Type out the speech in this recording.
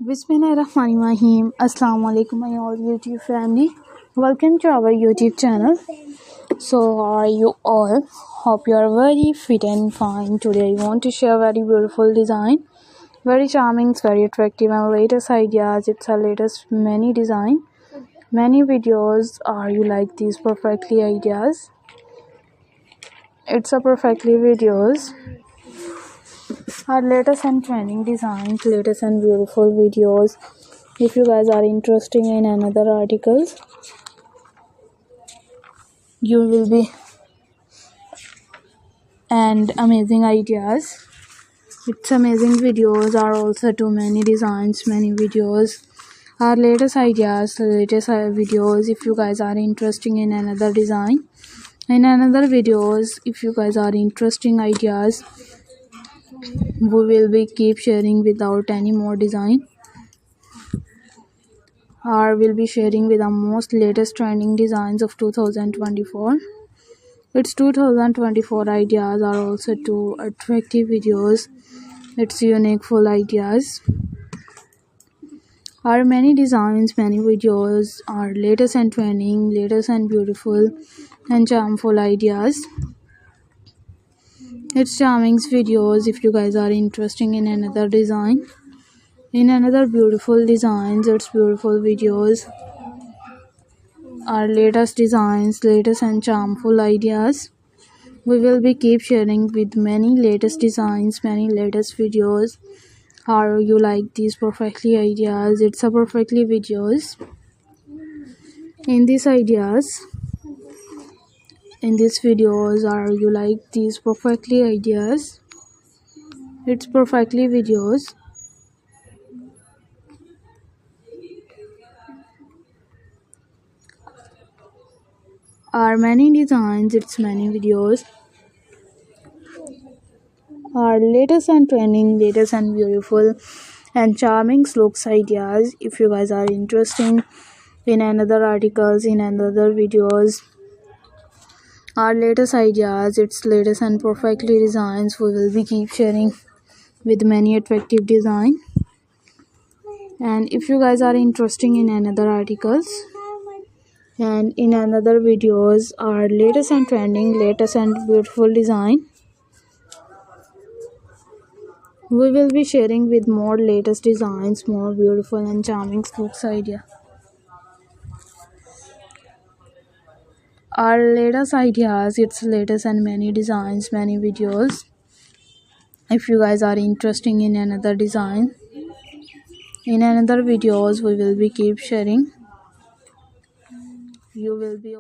Bismillahirrahmanirrahim. Assalamu alaikum my all YouTube family. Welcome to our YouTube channel. So how are you all? Hope you are very fit and fine. Today I want to share very beautiful design, very charming, very attractive and latest ideas. It's a latest many design, many videos. Are you like these perfectly ideas? It's a perfectly videos. Our latest and trending designs, latest and beautiful videos. If you guys are interested in another articles, you will be and amazing ideas. It's amazing videos are also too many designs, many videos. Our latest ideas, latest videos. If you guys are interested in another design, in another videos, if you guys are interesting ideas, we will be keep sharing without any more design, or will be sharing with the most latest trending designs of 2024. It's 2024 ideas are also too attractive videos. It's unique full ideas. Our many designs, many videos are latest and trending, latest and beautiful and charmful ideas. It's charming videos. If you guys are interested in another design, in another beautiful designs, it's beautiful videos. Our latest designs, latest and charmful ideas. We will be keep sharing with many latest designs, many latest videos. How you like these perfectly ideas? It's a perfectly videos. In these ideas, in these videos, are you like these perfectly ideas? It's perfectly videos. Are many designs, it's many videos. Our latest and trending, latest and beautiful and charming looks ideas. If you guys are interested in another articles, in another videos, our latest ideas, its latest and perfectly designs, we will be keep sharing with many attractive design. And if you guys are interested in another articles and in another videos, our latest and trending, latest and beautiful design, we will be sharing with more latest designs, more beautiful and charming looks idea. Our latest ideas, its latest and many designs, many videos. If you guys are interested in another design, in another videos, we will be keep sharing. You will be